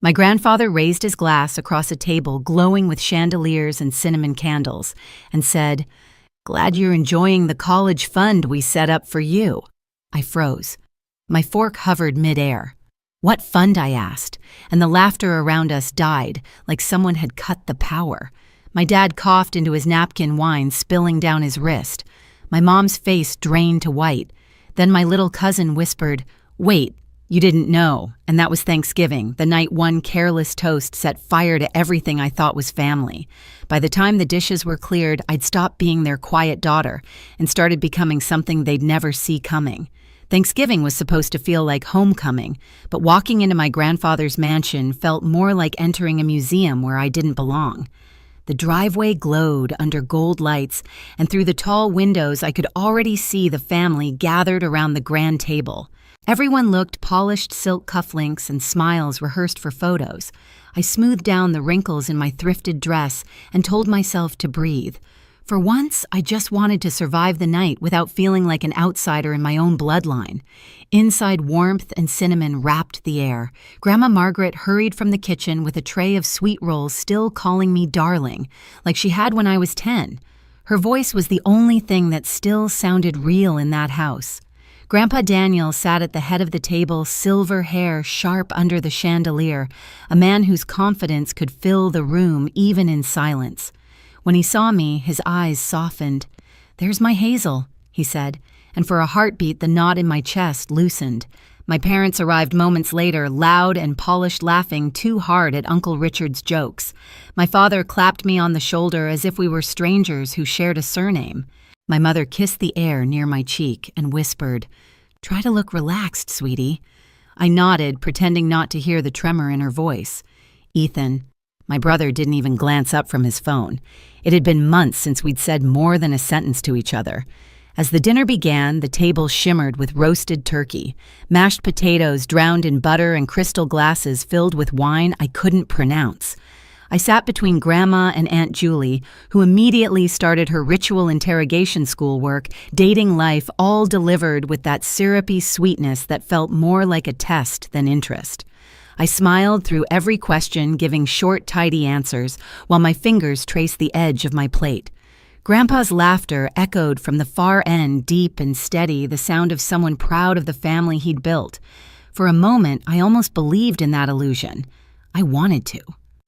My grandfather raised his glass across a table glowing with chandeliers and cinnamon candles and said, "Glad you're enjoying the college fund we set up for you." I froze. My fork hovered midair. "What fund?" I asked, and the laughter around us died like someone had cut the power. My dad coughed into his napkin, wine spilling down his wrist. My mom's face drained to white. Then my little cousin whispered, "Wait, you didn't know," and that was Thanksgiving, the night one careless toast set fire to everything I thought was family. By the time the dishes were cleared, I'd stopped being their quiet daughter and started becoming something they'd never see coming. Thanksgiving was supposed to feel like homecoming, but walking into my grandfather's mansion felt more like entering a museum where I didn't belong. The driveway glowed under gold lights, and through the tall windows I could already see the family gathered around the grand table. Everyone looked polished silk cufflinks and smiles rehearsed for photos. I smoothed down the wrinkles in my thrifted dress and told myself to breathe. For once, I just wanted to survive the night without feeling like an outsider in my own bloodline. Inside, warmth and cinnamon wrapped the air. Grandma Margaret hurried from the kitchen with a tray of sweet rolls, still calling me darling, like she had when I was 10. Her voice was the only thing that still sounded real in that house. Grandpa Daniel sat at the head of the table, silver hair sharp under the chandelier, a man whose confidence could fill the room even in silence. When he saw me, his eyes softened. "There's my Hazel," he said, and for a heartbeat the knot in my chest loosened. My parents arrived moments later, loud and polished, laughing too hard at Uncle Richard's jokes. My father clapped me on the shoulder as if we were strangers who shared a surname. My mother kissed the air near my cheek and whispered, "Try to look relaxed, sweetie." I nodded, pretending not to hear the tremor in her voice. "Ethan." My brother didn't even glance up from his phone. It had been months since we'd said more than a sentence to each other. As the dinner began, the table shimmered with roasted turkey, mashed potatoes drowned in butter, and crystal glasses filled with wine I couldn't pronounce. I sat between Grandma and Aunt Julie, who immediately started her ritual interrogation schoolwork, dating life, all delivered with that syrupy sweetness that felt more like a test than interest. I smiled through every question, giving short, tidy answers, while my fingers traced the edge of my plate. Grandpa's laughter echoed from the far end, deep and steady, the sound of someone proud of the family he'd built. For a moment, I almost believed in that illusion. I wanted to.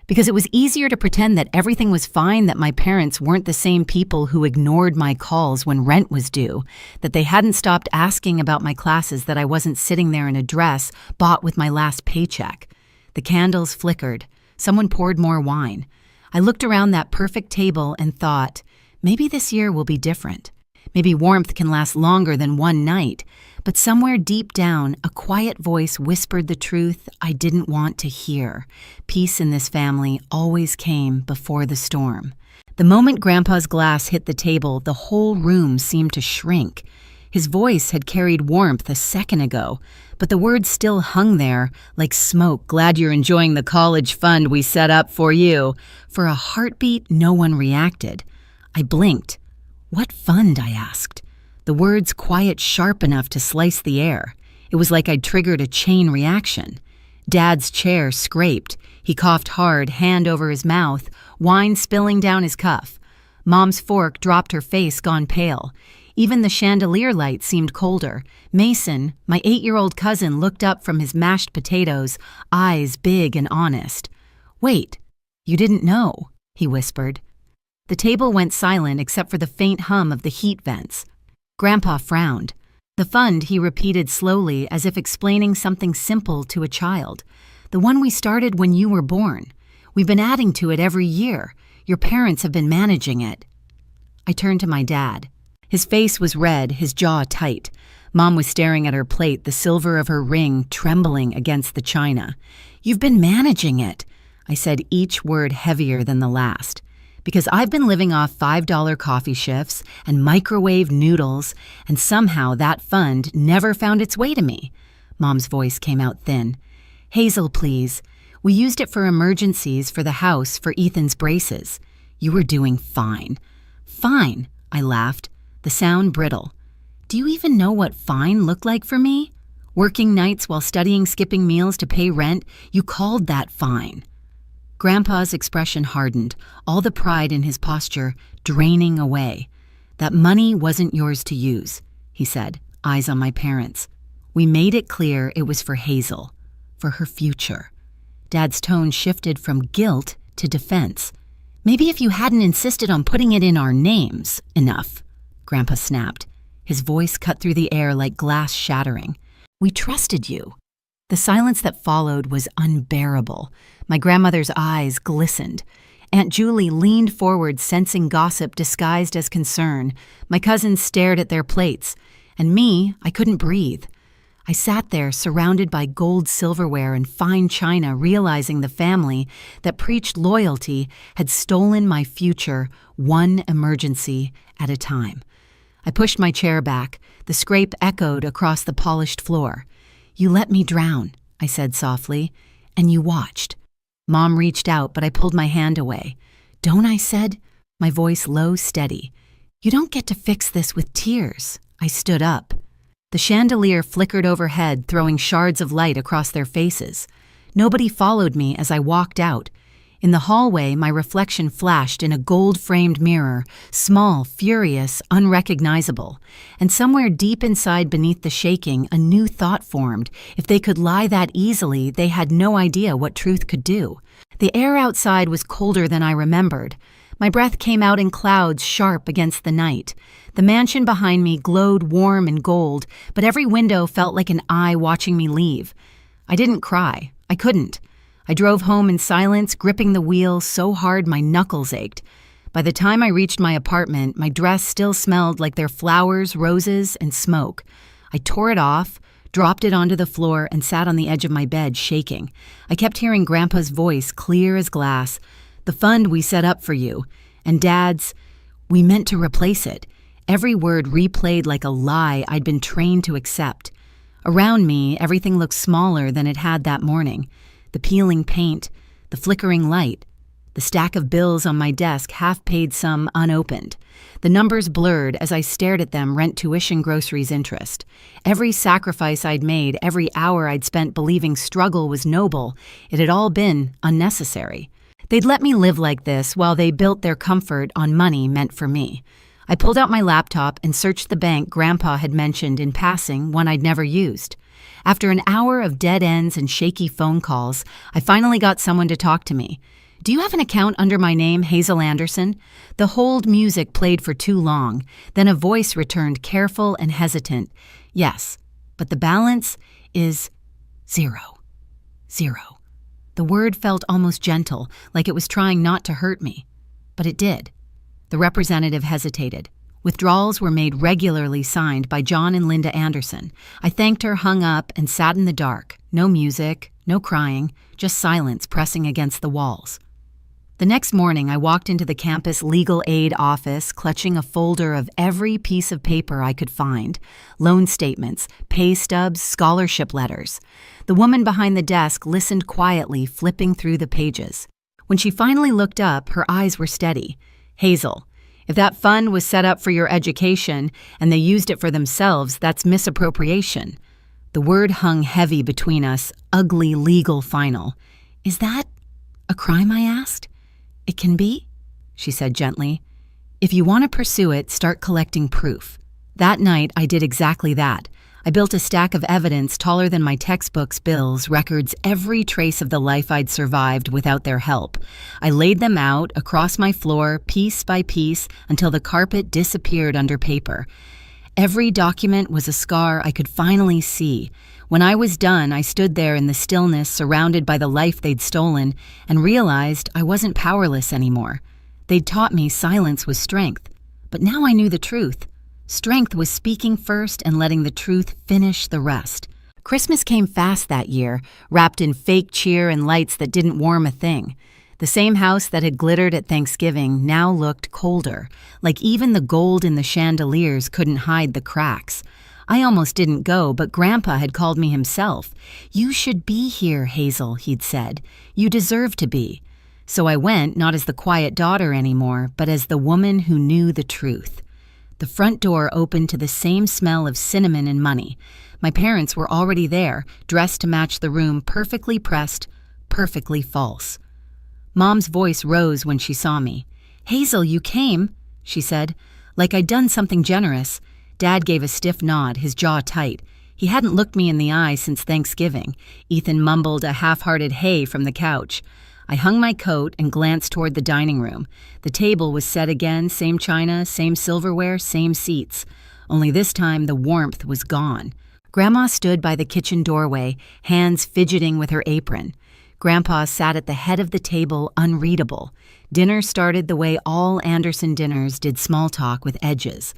Because it was easier to pretend that everything was fine, that my parents weren't the same people who ignored my calls when rent was due, that they hadn't stopped asking about my classes, that I wasn't sitting there in a dress bought with my last paycheck. The candles flickered. Someone poured more wine. I looked around that perfect table and thought, maybe this year will be different. Maybe warmth can last longer than one night. But somewhere deep down, a quiet voice whispered the truth I didn't want to hear. Peace in this family always came before the storm. The moment Grandpa's glass hit the table, the whole room seemed to shrink. His voice had carried warmth a second ago, but the words still hung there like smoke. "Glad you're enjoying the college fund we set up for you." For a heartbeat, no one reacted. I blinked. "What fund?" I asked. The words quiet sharp enough to slice the air. It was like I'd triggered a chain reaction. Dad's chair scraped. He coughed hard, hand over his mouth, wine spilling down his cuff. Mom's fork dropped, her face gone pale. Even the chandelier light seemed colder. Mason, my 8-year-old cousin, looked up from his mashed potatoes, eyes big and honest. "Wait, you didn't know," he whispered. The table went silent except for the faint hum of the heat vents. Grandpa frowned. "The fund," he repeated slowly, as if explaining something simple to a child. "The one we started when you were born. We've been adding to it every year. Your parents have been managing it." I turned to my dad. His face was red, his jaw tight. Mom was staring at her plate, the silver of her ring trembling against the china. "You've been managing it," I said, each word heavier than the last. "Because I've been living off $5 coffee shifts and microwave noodles, and somehow that fund never found its way to me." Mom's voice came out thin. "Hazel, please. We used it for emergencies, for the house, for Ethan's braces. You were doing fine." "Fine," I laughed, the sound brittle. "Do you even know what fine looked like for me? Working nights while studying, skipping meals to pay rent, you called that fine. Grandpa's expression hardened, all the pride in his posture draining away. That money wasn't yours to use, he said, eyes on my parents. We made it clear it was for Hazel, for her future. Dad's tone shifted from guilt to defense. Maybe if you hadn't insisted on putting it in our names enough, Grandpa snapped. His voice cut through the air like glass shattering. We trusted you. The silence that followed was unbearable. My grandmother's eyes glistened. Aunt Julie leaned forward, sensing gossip disguised as concern. My cousins stared at their plates. And me, I couldn't breathe. I sat there, surrounded by gold silverware and fine china, realizing the family that preached loyalty had stolen my future, one emergency at a time. I pushed my chair back. The scrape echoed across the polished floor. You let me drown, I said softly, and you watched. Mom reached out, but I pulled my hand away. Don't, I said, my voice low, steady. You don't get to fix this with tears. I stood up. The chandelier flickered overhead, throwing shards of light across their faces. Nobody followed me as I walked out. In the hallway, my reflection flashed in a gold-framed mirror, small, furious, unrecognizable. And somewhere deep inside beneath the shaking, a new thought formed. If they could lie that easily, they had no idea what truth could do. The air outside was colder than I remembered. My breath came out in clouds sharp against the night. The mansion behind me glowed warm and gold, but every window felt like an eye watching me leave. I didn't cry. I couldn't. I drove home in silence, gripping the wheel so hard my knuckles ached. By the time I reached my apartment, my dress still smelled like their flowers, roses, and smoke. I tore it off, dropped it onto the floor, and sat on the edge of my bed, shaking. I kept hearing Grandpa's voice, clear as glass. The fund we set up for you. And Dad's, we meant to replace it. Every word replayed like a lie I'd been trained to accept. Around me, everything looked smaller than it had that morning. The peeling paint, the flickering light, the stack of bills on my desk, half-paid, some unopened. The numbers blurred as I stared at them, rent, tuition, groceries, interest. Every sacrifice I'd made, every hour I'd spent believing struggle was noble, it had all been unnecessary. They'd let me live like this while they built their comfort on money meant for me. I pulled out my laptop and searched the bank Grandpa had mentioned in passing, one I'd never used. After an hour of dead ends and shaky phone calls, I finally got someone to talk to me. Do you have an account under my name, Hazel Anderson? The hold music played for too long. Then a voice returned, careful and hesitant. Yes, but the balance is 0. The word felt almost gentle, like it was trying not to hurt me. But it did. The representative hesitated. Withdrawals were made regularly, signed by John and Linda Anderson. I thanked her, hung up, and sat in the dark. No music, no crying, just silence pressing against the walls. The next morning, I walked into the campus legal aid office, clutching a folder of every piece of paper I could find. Loan statements, pay stubs, scholarship letters. The woman behind the desk listened quietly, flipping through the pages. When she finally looked up, her eyes were steady. Hazel, if that fund was set up for your education and they used it for themselves, that's misappropriation. The word hung heavy between us, ugly legal final. Is that a crime, I asked? It can be, she said gently. If you want to pursue it, start collecting proof. That night, I did exactly that. I built a stack of evidence taller than my textbooks, bills, records, every trace of the life I'd survived without their help. I laid them out across my floor, piece by piece, until the carpet disappeared under paper. Every document was a scar I could finally see. When I was done, I stood there in the stillness, surrounded by the life they'd stolen, and realized I wasn't powerless anymore. They'd taught me silence was strength, but now I knew the truth. Strength was speaking first and letting the truth finish the rest. Christmas came fast that year, wrapped in fake cheer and lights that didn't warm a thing. The same house that had glittered at Thanksgiving now looked colder, like even the gold in the chandeliers couldn't hide the cracks. I almost didn't go, but Grandpa had called me himself. You should be here, Hazel, he'd said. You deserve to be. So I went, not as the quiet daughter anymore, but as the woman who knew the truth. The front door opened to the same smell of cinnamon and money. My parents were already there, dressed to match the room, perfectly pressed, perfectly false. Mom's voice rose when she saw me. "Hazel, you came," she said, like I'd done something generous. Dad gave a stiff nod, his jaw tight. He hadn't looked me in the eye since Thanksgiving. Ethan mumbled a half-hearted hey from the couch. I hung my coat and glanced toward the dining room. The table was set again, same china, same silverware, same seats. Only this time the warmth was gone. Grandma stood by the kitchen doorway, hands fidgeting with her apron. Grandpa sat at the head of the table, unreadable. Dinner started the way all Anderson dinners did, small talk with edges.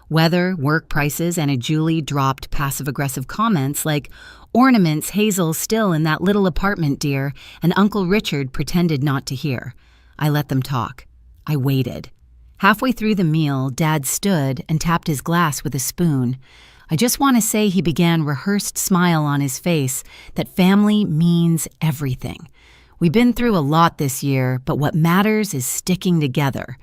Weather, work prices, and Aunt Julie dropped passive-aggressive comments like, "Ornaments, Hazel, still in that little apartment, dear," and Uncle Richard pretended not to hear. I let them talk. I waited. Halfway through the meal, Dad stood and tapped his glass with a spoon. I just want to say he began rehearsed smile on his face that family means everything. We've been through a lot this year, but what matters is sticking together.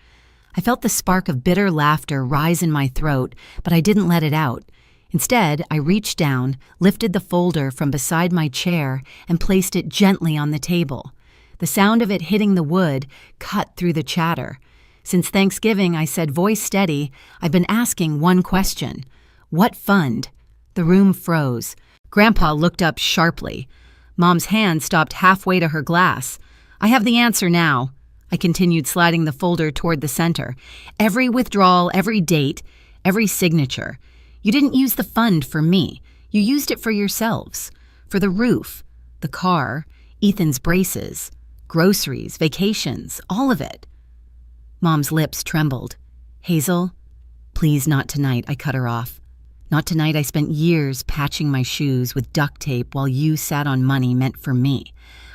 I felt the spark of bitter laughter rise in my throat, but I didn't let it out. Instead, I reached down, lifted the folder from beside my chair, and placed it gently on the table. The sound of it hitting the wood cut through the chatter. Since Thanksgiving, I said, voice steady, I've been asking one question. What fund? The room froze. Grandpa looked up sharply. Mom's hand stopped halfway to her glass. I have the answer now. I continued, sliding the folder toward the center. Every withdrawal, every date, every signature. You didn't use the fund for me. You used it for yourselves. For the roof, the car, Ethan's braces, groceries, vacations, all of it. Mom's lips trembled. Hazel, please not tonight, I cut her off. Not tonight. I spent years patching my shoes with duct tape while you sat on money meant for me.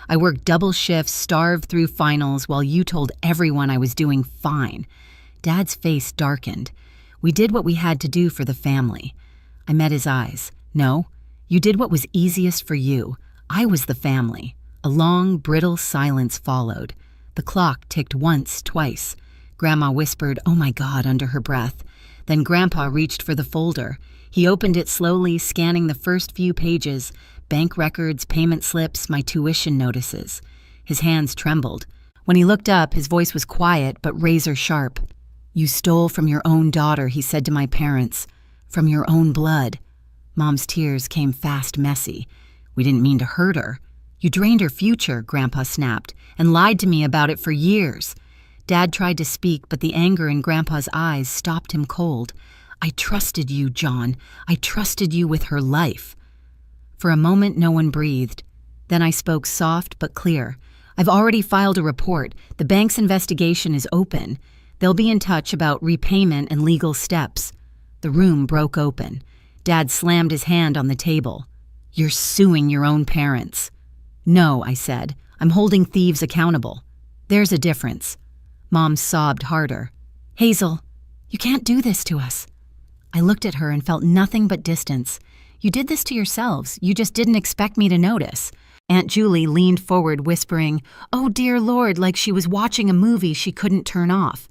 I worked double shifts, starved through finals while you told everyone I was doing fine. Dad's face darkened. We did what we had to do for the family. I met his eyes. No, you did what was easiest for you. I was the family. A long, brittle silence followed. The clock ticked once, twice. Grandma whispered, "Oh my God," under her breath. Then Grandpa reached for the folder. He opened it slowly, scanning the first few pages, bank records, payment slips, my tuition notices. His hands trembled. When he looked up, his voice was quiet but razor sharp. "You stole from your own daughter," he said to my parents. "From your own blood." Mom's tears came fast, messy. "We didn't mean to hurt her." "You drained her future," Grandpa snapped, "and lied to me about it for years." Dad tried to speak, but the anger in Grandpa's eyes stopped him cold. "I trusted you, John. I trusted you with her life." For a moment, no one breathed. Then I spoke soft but clear. "I've already filed a report. The bank's investigation is open. They'll be in touch about repayment and legal steps." The room broke open. Dad slammed his hand on the table. "You're suing your own parents." "No," I said. "I'm holding thieves accountable." "There's a difference." Mom sobbed harder. "Hazel, you can't do this to us." I looked at her and felt nothing but distance. "You did this to yourselves. You just didn't expect me to notice." Aunt Julie leaned forward, whispering, "Oh, dear Lord," like she was watching a movie she couldn't turn off.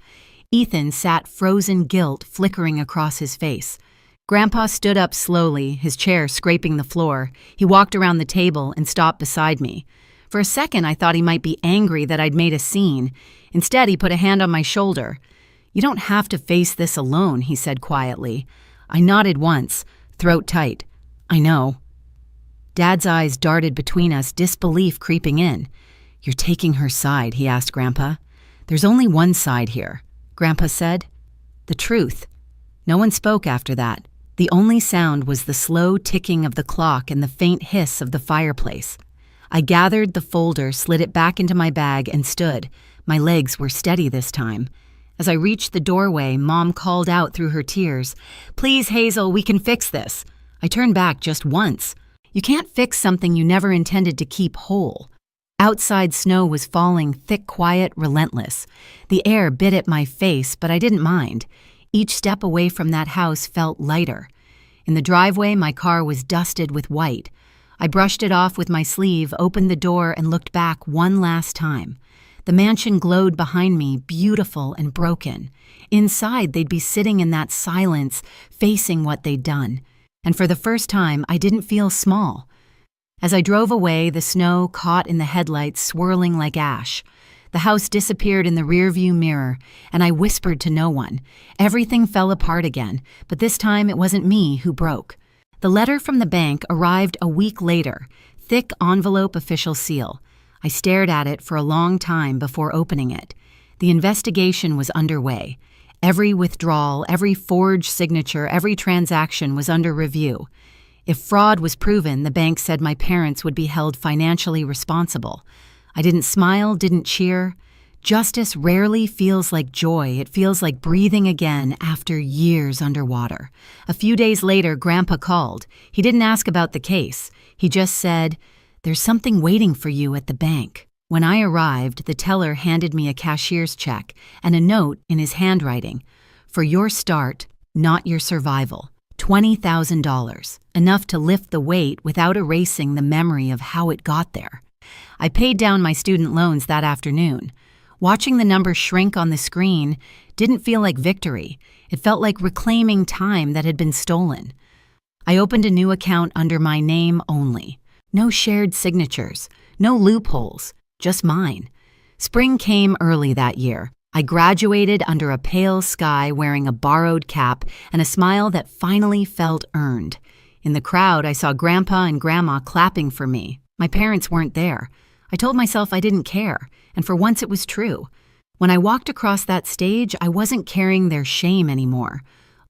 Ethan sat frozen guilt flickering across his face. Grandpa stood up slowly, his chair scraping the floor. He walked around the table and stopped beside me. For a second, I thought he might be angry that I'd made a scene. Instead, he put a hand on my shoulder. "You don't have to face this alone," he said quietly. I nodded once, throat tight. "I know." Dad's eyes darted between us, disbelief creeping in. "You're taking her side," he asked Grandpa. "There's only one side here," Grandpa said. "The truth." No one spoke after that. The only sound was the slow ticking of the clock and the faint hiss of the fireplace. I gathered the folder, slid it back into my bag, and stood. My legs were steady this time. As I reached the doorway, Mom called out through her tears, "Please, Hazel, we can fix this." I turned back just once. You can't fix something you never intended to keep whole. Outside snow was falling, thick, quiet, relentless. The air bit at my face, but I didn't mind. Each step away from that house felt lighter. In the driveway, my car was dusted with white. I brushed it off with my sleeve, opened the door, and looked back one last time. The mansion glowed behind me, beautiful and broken. Inside, they'd be sitting in that silence, facing what they'd done. And for the first time, I didn't feel small. As I drove away, the snow caught in the headlights, swirling like ash. The house disappeared in the rearview mirror, and I whispered to no one. Everything fell apart again, but this time it wasn't me who broke. The letter from the bank arrived a week later, thick envelope official seal. I stared at it for a long time before opening it. The investigation was underway. Every withdrawal, every forged signature, every transaction was under review. If fraud was proven, the bank said my parents would be held financially responsible. I didn't smile, didn't cheer. Justice rarely feels like joy. It feels like breathing again after years underwater. A few days later, Grandpa called. He didn't ask about the case. He just said, "There's something waiting for you at the bank." When I arrived, the teller handed me a cashier's check and a note in his handwriting. "For your start, not your survival. $20,000, enough to lift the weight without erasing the memory of how it got there." I paid down my student loans that afternoon. Watching the number shrink on the screen didn't feel like victory. It felt like reclaiming time that had been stolen. I opened a new account under my name only. No shared signatures, no loopholes, just mine. Spring came early that year. I graduated under a pale sky wearing a borrowed cap and a smile that finally felt earned. In the crowd, I saw Grandpa and Grandma clapping for me. My parents weren't there. I told myself I didn't care, and for once it was true. When I walked across that stage, I wasn't carrying their shame anymore.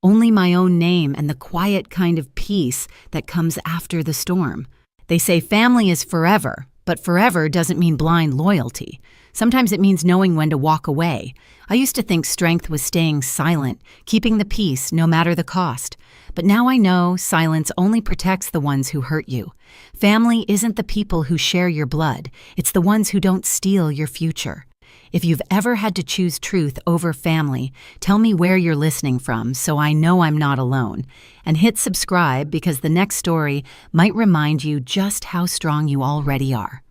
Only my own name and the quiet kind of peace that comes after the storm. They say family is forever, but forever doesn't mean blind loyalty. Sometimes it means knowing when to walk away. I used to think strength was staying silent, keeping the peace no matter the cost. But now I know silence only protects the ones who hurt you. Family isn't the people who share your blood. It's the ones who don't steal your future. If you've ever had to choose truth over family, tell me where you're listening from so I know I'm not alone. And hit subscribe because the next story might remind you just how strong you already are.